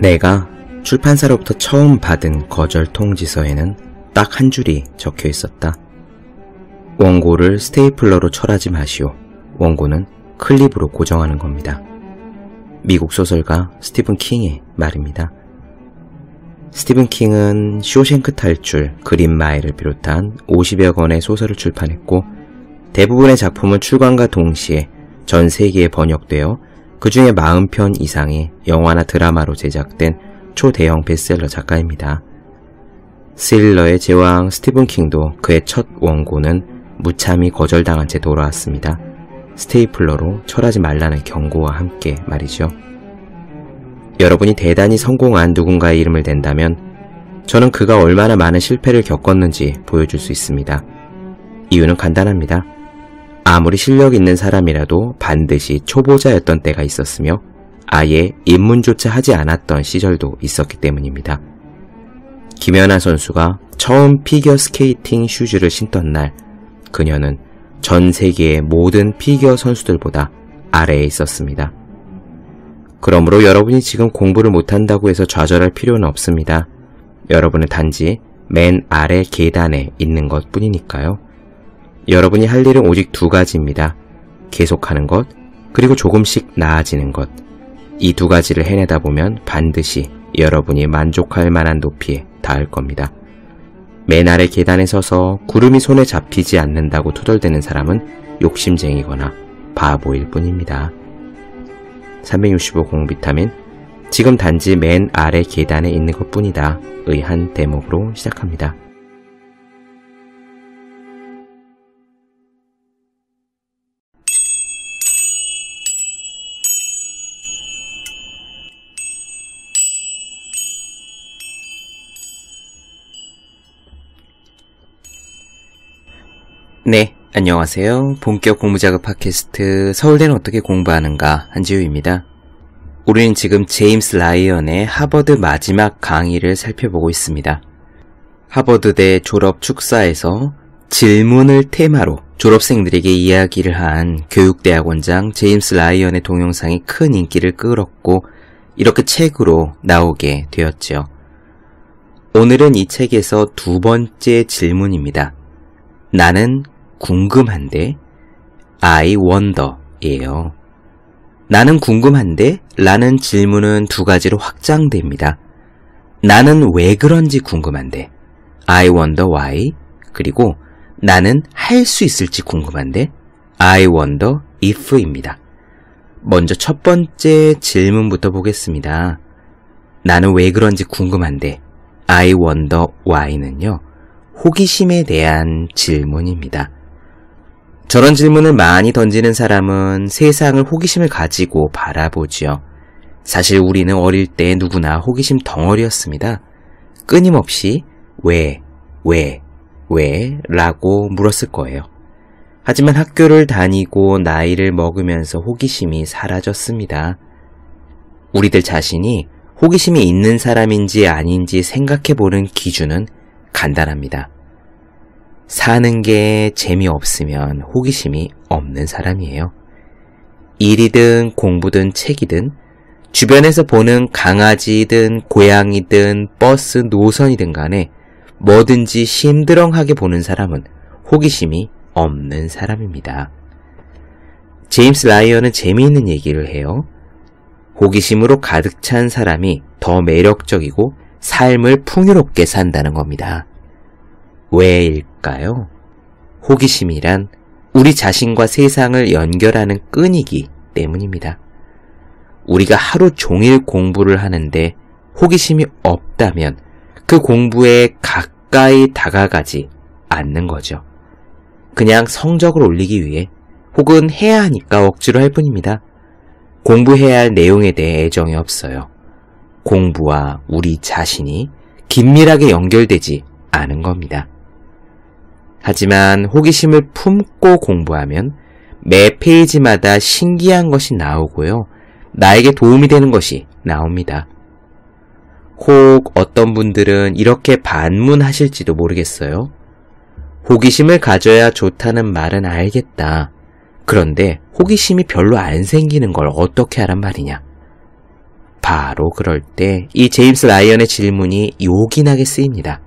내가 출판사로부터 처음 받은 거절 통지서에는 딱 한 줄이 적혀 있었다. 원고를 스테이플러로 철하지 마시오. 원고는 클립으로 고정하는 겁니다. 미국 소설가 스티븐 킹의 말입니다. 스티븐 킹은 쇼생크 탈출, 그린 마일을 비롯한 50여 권의 소설을 출판했고 대부분의 작품은 출간과 동시에 전 세계에 번역되어 그 중에 40편 이상이 영화나 드라마로 제작된 초대형 베스트셀러 작가입니다. 스릴러의 제왕 스티븐 킹도 그의 첫 원고는 무참히 거절당한 채 돌아왔습니다. 스테이플러로 철하지 말라는 경고와 함께 말이죠. 여러분이 대단히 성공한 누군가의 이름을 댄다면 저는 그가 얼마나 많은 실패를 겪었는지 보여줄 수 있습니다. 이유는 간단합니다. 아무리 실력 있는 사람이라도 반드시 초보자였던 때가 있었으며 아예 입문조차 하지 않았던 시절도 있었기 때문입니다. 김연아 선수가 처음 피겨스케이팅 슈즈를 신던 날 그녀는 전 세계의 모든 피겨 선수들보다 아래에 있었습니다. 그러므로 여러분이 지금 공부를 못한다고 해서 좌절할 필요는 없습니다. 여러분은 단지 맨 아래 계단에 있는 것 뿐이니까요. 여러분이 할 일은 오직 두 가지입니다. 계속하는 것, 그리고 조금씩 나아지는 것. 이 두 가지를 해내다 보면 반드시 여러분이 만족할 만한 높이에 닿을 겁니다. 맨 아래 계단에 서서 구름이 손에 잡히지 않는다고 투덜대는 사람은 욕심쟁이거나 바보일 뿐입니다. 365 공비타민, 지금 단지 맨 아래 계단에 있는 것 뿐이다 의 한 대목으로 시작합니다. 네, 안녕하세요. 본격 공부작업 팟캐스트 서울대는 어떻게 공부하는가 한지우입니다. 우리는 지금 제임스 라이언의 하버드 마지막 강의를 살펴보고 있습니다. 하버드대 졸업 축사에서 질문을 테마로 졸업생들에게 이야기를 한 교육대학원장 제임스 라이언의 동영상이 큰 인기를 끌었고 이렇게 책으로 나오게 되었죠. 오늘은 이 책에서 두 번째 질문입니다. 나는 궁금한데 I wonder 예요. 나는 궁금한데 라는 질문은 두 가지로 확장됩니다. 나는 왜 그런지 궁금한데 I wonder why, 그리고 나는 할 수 있을지 궁금한데 I wonder if입니다. 먼저 첫 번째 질문부터 보겠습니다. 나는 왜 그런지 궁금한데 I wonder why는요, 호기심에 대한 질문입니다. 저런 질문을 많이 던지는 사람은 세상을 호기심을 가지고 바라보지요. 사실 우리는 어릴 때 누구나 호기심 덩어리였습니다. 끊임없이 왜 라고 물었을 거예요. 하지만 학교를 다니고 나이를 먹으면서 호기심이 사라졌습니다. 우리들 자신이 호기심이 있는 사람인지 아닌지 생각해보는 기준은 간단합니다. 사는 게 재미없으면 호기심이 없는 사람이에요. 일이든 공부든 책이든 주변에서 보는 강아지든 고양이든 버스 노선이든 간에 뭐든지 심드렁하게 보는 사람은 호기심이 없는 사람입니다. 제임스 라이언은 재미있는 얘기를 해요. 호기심으로 가득 찬 사람이 더 매력적이고 삶을 풍요롭게 산다는 겁니다. 왜일까요? 호기심이란 우리 자신과 세상을 연결하는 끈이기 때문입니다. 우리가 하루 종일 공부를 하는데 호기심이 없다면 그 공부에 가까이 다가가지 않는 거죠. 그냥 성적을 올리기 위해 혹은 해야 하니까 억지로 할 뿐입니다. 공부해야 할 내용에 대해 애정이 없어요. 공부와 우리 자신이 긴밀하게 연결되지 않은 겁니다. 하지만 호기심을 품고 공부하면 매 페이지마다 신기한 것이 나오고요. 나에게 도움이 되는 것이 나옵니다. 혹 어떤 분들은 이렇게 반문하실지도 모르겠어요. 호기심을 가져야 좋다는 말은 알겠다. 그런데 호기심이 별로 안 생기는 걸 어떻게 하란 말이냐? 바로 그럴 때 이 제임스 라이언의 질문이 요긴하게 쓰입니다.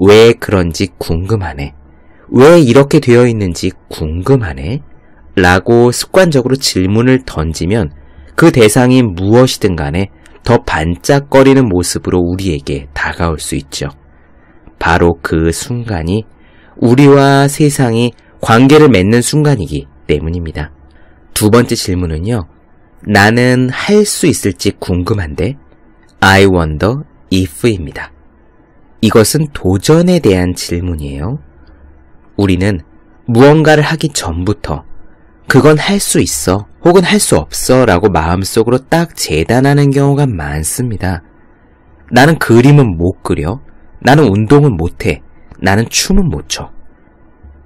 왜 그런지 궁금하네. 왜 이렇게 되어 있는지 궁금하네. 라고 습관적으로 질문을 던지면 그 대상이 무엇이든 간에 더 반짝거리는 모습으로 우리에게 다가올 수 있죠. 바로 그 순간이 우리와 세상이 관계를 맺는 순간이기 때문입니다. 두 번째 질문은요. 나는 할 수 있을지 궁금한데 I wonder if입니다. 이것은 도전에 대한 질문이에요. 우리는 무언가를 하기 전부터 그건 할 수 있어 혹은 할 수 없어 라고 마음속으로 딱 재단하는 경우가 많습니다. 나는 그림은 못 그려. 나는 운동은 못해. 나는 춤은 못 춰.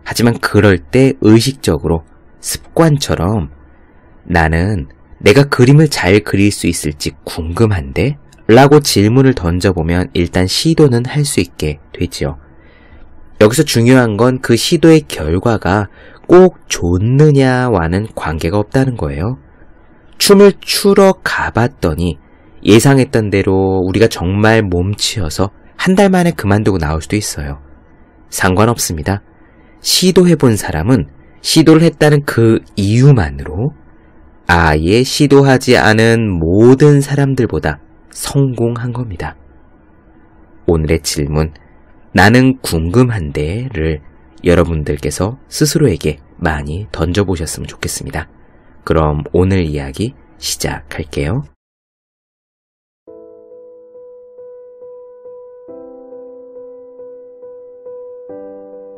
하지만 그럴 때 의식적으로 습관처럼 나는 내가 그림을 잘 그릴 수 있을지 궁금한데? 라고 질문을 던져보면 일단 시도는 할 수 있게 되지요. 여기서 중요한 건 그 시도의 결과가 꼭 좋느냐와는 관계가 없다는 거예요. 춤을 추러 가봤더니 예상했던 대로 우리가 정말 몸치여서 한 달 만에 그만두고 나올 수도 있어요. 상관없습니다. 시도해본 사람은 시도를 했다는 그 이유만으로 아예 시도하지 않은 모든 사람들보다 성공한 겁니다. 오늘의 질문, 나는 궁금한데를 여러분들께서 스스로에게 많이 던져보셨으면 좋겠습니다. 그럼 오늘 이야기 시작할게요.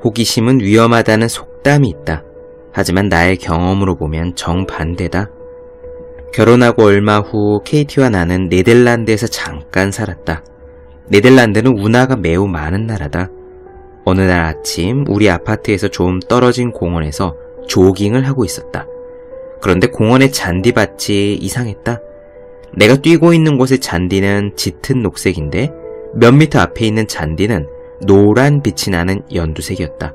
호기심은 위험하다는 속담이 있다. 하지만 나의 경험으로 보면 정반대다. 결혼하고 얼마 후 케이티와 나는 네덜란드에서 잠깐 살았다. 네덜란드는 운하가 매우 많은 나라다. 어느 날 아침 우리 아파트에서 좀 떨어진 공원에서 조깅을 하고 있었다. 그런데 공원의 잔디밭이 이상했다. 내가 뛰고 있는 곳의 잔디는 짙은 녹색인데 몇 미터 앞에 있는 잔디는 노란 빛이 나는 연두색이었다.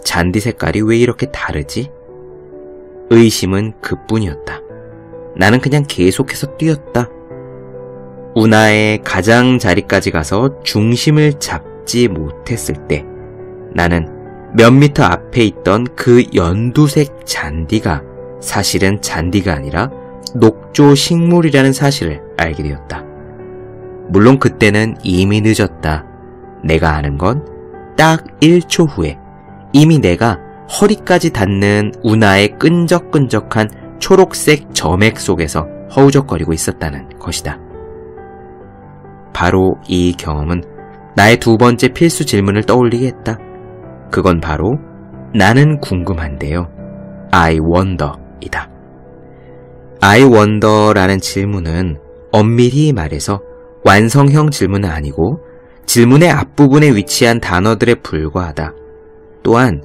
잔디 색깔이 왜 이렇게 다르지? 의심은 그뿐이었다. 나는 그냥 계속해서 뛰었다. 운하의 가장자리까지 가서 중심을 잡지 못했을 때 나는 몇 미터 앞에 있던 그 연두색 잔디가 사실은 잔디가 아니라 녹조 식물이라는 사실을 알게 되었다. 물론 그때는 이미 늦었다. 내가 아는 건 딱 1초 후에 이미 내가 허리까지 닿는 운하의 끈적끈적한 초록색 점액 속에서 허우적거리고 있었다는 것이다. 바로 이 경험은 나의 두 번째 필수 질문을 떠올리게 했다. 그건 바로 나는 궁금한데요. I wonder 이다. I wonder 라는 질문은 엄밀히 말해서 완성형 질문은 아니고 질문의 앞부분에 위치한 단어들에 불과하다. 또한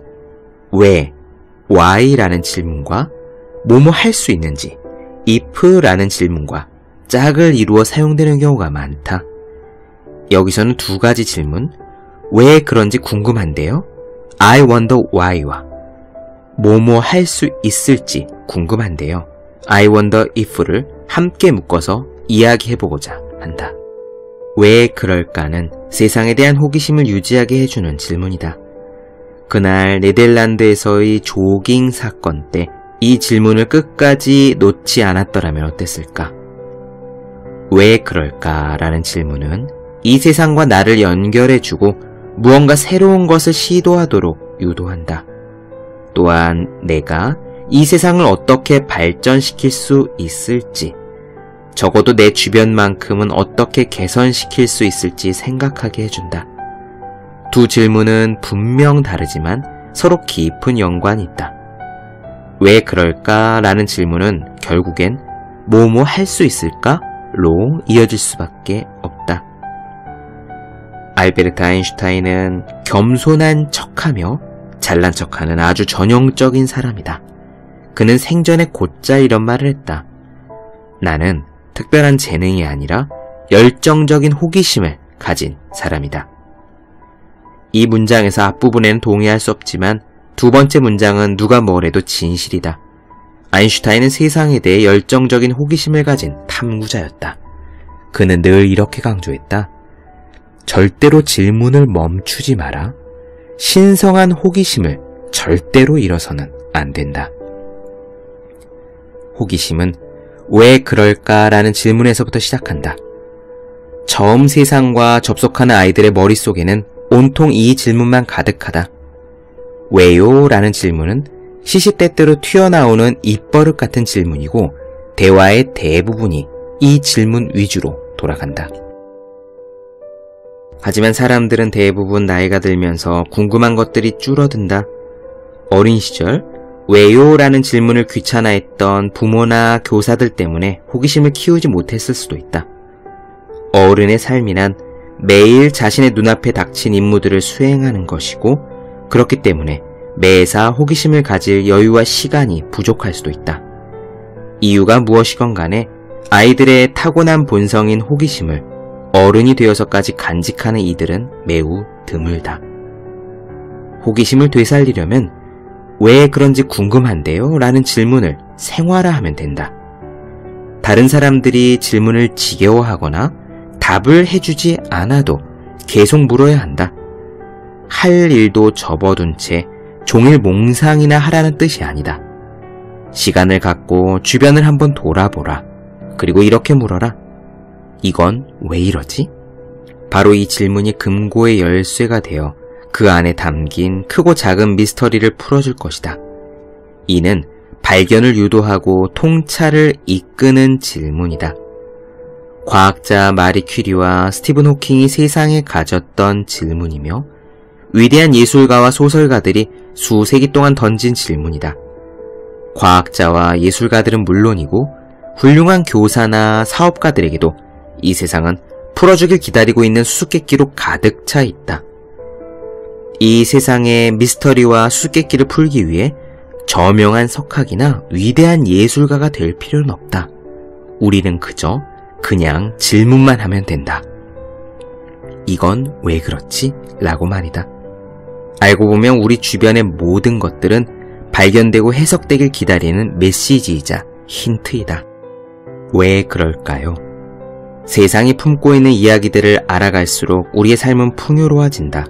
왜, why라는 질문과 뭐뭐 할 수 있는지, if라는 질문과 짝을 이루어 사용되는 경우가 많다. 여기서는 두 가지 질문, 왜 그런지 궁금한데요. I wonder why와 뭐뭐 할 수 있을지 궁금한데요. I wonder if를 함께 묶어서 이야기해보고자 한다. 왜 그럴까는 세상에 대한 호기심을 유지하게 해주는 질문이다. 그날 네덜란드에서의 조깅 사건 때 이 질문을 끝까지 놓지 않았더라면 어땠을까? 왜 그럴까라는 질문은 이 세상과 나를 연결해주고 무언가 새로운 것을 시도하도록 유도한다. 또한 내가 이 세상을 어떻게 발전시킬 수 있을지, 적어도 내 주변만큼은 어떻게 개선시킬 수 있을지 생각하게 해준다. 두 질문은 분명 다르지만 서로 깊은 연관이 있다. 왜 그럴까라는 질문은 결국엔 뭐뭐 할 수 있을까?로 이어질 수밖에 없다. 알베르트 아인슈타인은 겸손한 척하며 잘난 척하는 아주 전형적인 사람이다. 그는 생전에 곧잘 이런 말을 했다. 나는 특별한 재능이 아니라 열정적인 호기심을 가진 사람이다. 이 문장에서 앞부분에는 동의할 수 없지만 두 번째 문장은 누가 뭐래도 진실이다. 아인슈타인은 세상에 대해 열정적인 호기심을 가진 탐구자였다. 그는 늘 이렇게 강조했다. 절대로 질문을 멈추지 마라. 신성한 호기심을 절대로 잃어서는 안 된다. 호기심은 왜 그럴까라는 질문에서부터 시작한다. 처음 세상과 접속하는 아이들의 머릿속에는 온통 이 질문만 가득하다. 왜요? 라는 질문은 시시때때로 튀어나오는 입버릇 같은 질문이고 대화의 대부분이 이 질문 위주로 돌아간다. 하지만 사람들은 대부분 나이가 들면서 궁금한 것들이 줄어든다. 어린 시절 왜요? 라는 질문을 귀찮아했던 부모나 교사들 때문에 호기심을 키우지 못했을 수도 있다. 어른의 삶이란 매일 자신의 눈앞에 닥친 임무들을 수행하는 것이고 그렇기 때문에 매사 호기심을 가질 여유와 시간이 부족할 수도 있다. 이유가 무엇이건 간에 아이들의 타고난 본성인 호기심을 어른이 되어서까지 간직하는 이들은 매우 드물다. 호기심을 되살리려면 왜 그런지 궁금한데요? 라는 질문을 생활화하면 된다. 다른 사람들이 질문을 지겨워하거나 답을 해주지 않아도 계속 물어야 한다. 할 일도 접어둔 채 종일 몽상이나 하라는 뜻이 아니다. 시간을 갖고 주변을 한번 돌아보라. 그리고 이렇게 물어라. 이건 왜 이러지? 바로 이 질문이 금고의 열쇠가 되어 그 안에 담긴 크고 작은 미스터리를 풀어줄 것이다. 이는 발견을 유도하고 통찰을 이끄는 질문이다. 과학자 마리 퀴리와 스티븐 호킹이 세상에 가졌던 질문이며 위대한 예술가와 소설가들이 수세기 동안 던진 질문이다. 과학자와 예술가들은 물론이고 훌륭한 교사나 사업가들에게도 이 세상은 풀어주길 기다리고 있는 수수께끼로 가득 차 있다. 이 세상의 미스터리와 수수께끼를 풀기 위해 저명한 석학이나 위대한 예술가가 될 필요는 없다. 우리는 그냥 질문만 하면 된다. 이건 왜 그렇지? 라고 말이다. 알고 보면 우리 주변의 모든 것들은 발견되고 해석되길 기다리는 메시지이자 힌트이다. 왜 그럴까요? 세상이 품고 있는 이야기들을 알아갈수록 우리의 삶은 풍요로워진다.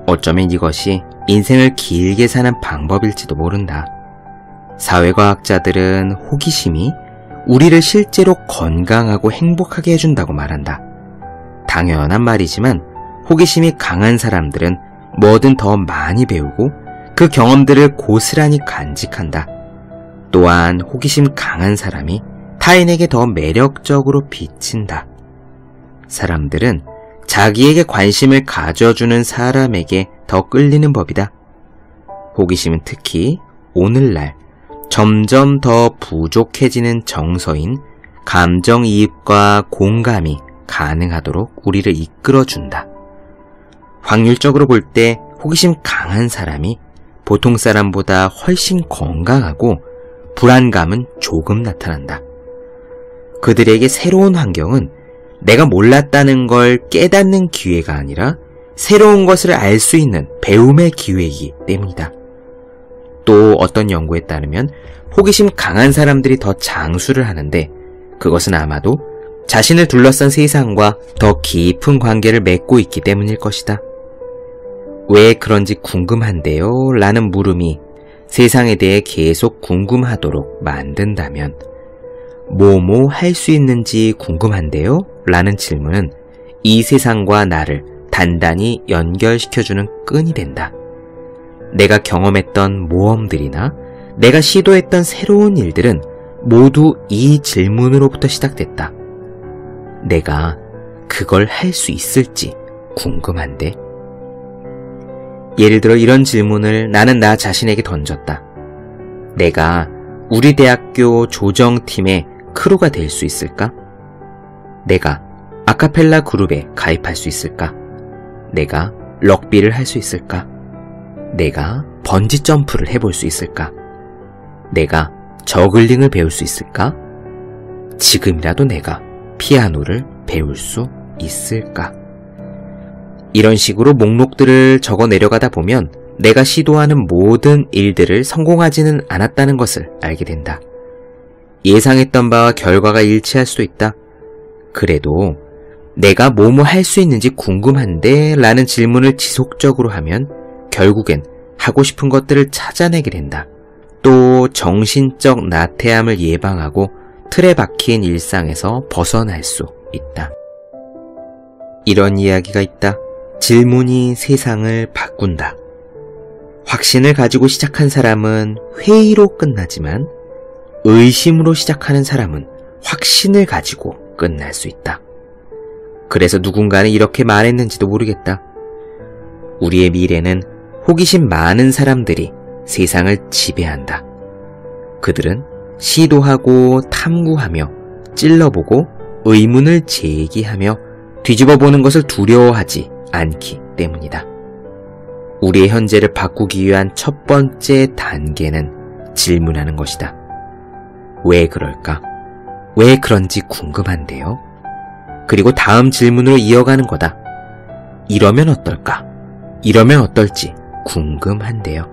어쩌면 이것이 인생을 길게 사는 방법일지도 모른다. 사회과학자들은 호기심이 우리를 실제로 건강하고 행복하게 해준다고 말한다. 당연한 말이지만 호기심이 강한 사람들은 뭐든 더 많이 배우고 그 경험들을 고스란히 간직한다. 또한 호기심 강한 사람이 타인에게 더 매력적으로 비친다. 사람들은 자기에게 관심을 가져주는 사람에게 더 끌리는 법이다. 호기심은 특히 오늘날 점점 더 부족해지는 정서인 감정이입과 공감이 가능하도록 우리를 이끌어준다. 확률적으로 볼 때 호기심 강한 사람이 보통 사람보다 훨씬 건강하고 불안감은 조금 나타난다. 그들에게 새로운 환경은 내가 몰랐다는 걸 깨닫는 기회가 아니라 새로운 것을 알 수 있는 배움의 기회이기 때문이다. 또 어떤 연구에 따르면 호기심 강한 사람들이 더 장수를 하는데 그것은 아마도 자신을 둘러싼 세상과 더 깊은 관계를 맺고 있기 때문일 것이다. 왜 그런지 궁금한데요? 라는 물음이 세상에 대해 계속 궁금하도록 만든다면 뭐뭐 할 수 있는지 궁금한데요? 라는 질문은 이 세상과 나를 단단히 연결시켜주는 끈이 된다. 내가 경험했던 모험들이나 내가 시도했던 새로운 일들은 모두 이 질문으로부터 시작됐다. 내가 그걸 할 수 있을지 궁금한데. 예를 들어 이런 질문을 나는 나 자신에게 던졌다. 내가 우리 대학교 조정팀의 크루가 될 수 있을까? 내가 아카펠라 그룹에 가입할 수 있을까? 내가 럭비를 할 수 있을까? 내가 번지 점프를 해볼 수 있을까? 내가 저글링을 배울 수 있을까? 지금이라도 내가 피아노를 배울 수 있을까? 이런 식으로 목록들을 적어 내려가다 보면 내가 시도하는 모든 일들을 성공하지는 않았다는 것을 알게 된다. 예상했던 바와 결과가 일치할 수도 있다. 그래도 내가 뭐뭐 할 수 있는지 궁금한데 라는 질문을 지속적으로 하면 결국엔 하고 싶은 것들을 찾아내게 된다. 또 정신적 나태함을 예방하고 틀에 박힌 일상에서 벗어날 수 있다. 이런 이야기가 있다. 질문이 세상을 바꾼다. 확신을 가지고 시작한 사람은 회의로 끝나지만 의심으로 시작하는 사람은 확신을 가지고 끝날 수 있다. 그래서 누군가는 이렇게 말했는지도 모르겠다. 우리의 미래는 호기심 많은 사람들이 세상을 지배한다. 그들은 시도하고 탐구하며 찔러보고 의문을 제기하며 뒤집어보는 것을 두려워하지 않기 때문이다. 우리의 현재를 바꾸기 위한 첫 번째 단계는 질문하는 것이다. 왜 그럴까? 왜 그런지 궁금한데요? 그리고 다음 질문으로 이어가는 거다. 이러면 어떨까? 이러면 어떨지 궁금한데요.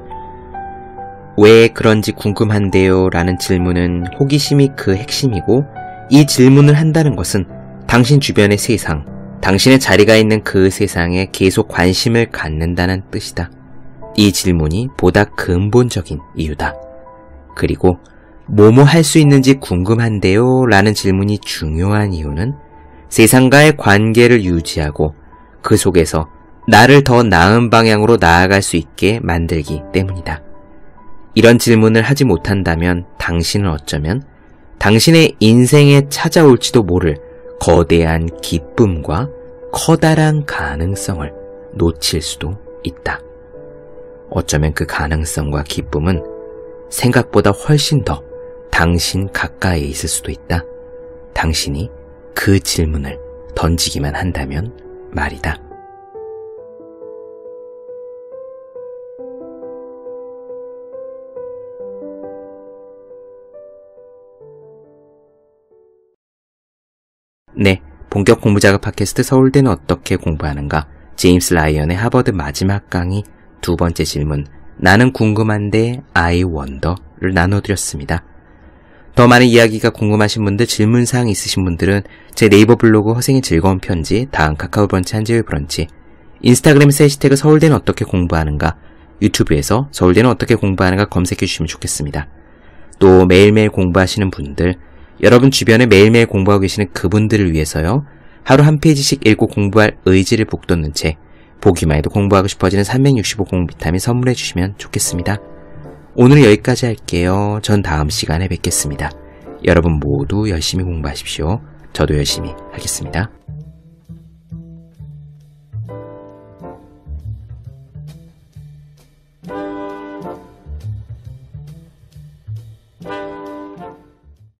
왜 그런지 궁금한데요? 라는 질문은 호기심이 그 핵심이고, 이 질문을 한다는 것은 당신 주변의 세상, 당신의 자리가 있는 그 세상에 계속 관심을 갖는다는 뜻이다. 이 질문이 보다 근본적인 이유다. 그리고 뭐뭐 할 수 있는지 궁금한데요? 라는 질문이 중요한 이유는 세상과의 관계를 유지하고 그 속에서 나를 더 나은 방향으로 나아갈 수 있게 만들기 때문이다. 이런 질문을 하지 못한다면 당신은 어쩌면 당신의 인생에 찾아올지도 모를 거대한 기쁨과 커다란 가능성을 놓칠 수도 있다. 어쩌면 그 가능성과 기쁨은 생각보다 훨씬 더 당신 가까이에 있을 수도 있다. 당신이 그 질문을 던지기만 한다면 말이다. 네, 본격 공부작업 팟캐스트 서울대는 어떻게 공부하는가, 제임스 라이언의 하버드 마지막 강의 두 번째 질문, 나는 궁금한데 I wonder를 나눠드렸습니다. 더 많은 이야기가 궁금하신 분들, 질문사항 있으신 분들은 제 네이버 블로그 허생의 즐거운 편지, 다음 카카오 브런치 한재의 브런치, 인스타그램에서 해시태그 서울대는 어떻게 공부하는가, 유튜브에서 서울대는 어떻게 공부하는가 검색해 주시면 좋겠습니다. 또 매일매일 공부하시는 분들, 여러분 주변에 매일매일 공부하고 계시는 그분들을 위해서요, 하루 한 페이지씩 읽고 공부할 의지를 북돋는 책, 보기만 해도 공부하고 싶어지는 365 공부 비타민 선물해 주시면 좋겠습니다. 오늘은 여기까지 할게요. 전 다음 시간에 뵙겠습니다. 여러분 모두 열심히 공부하십시오. 저도 열심히 하겠습니다.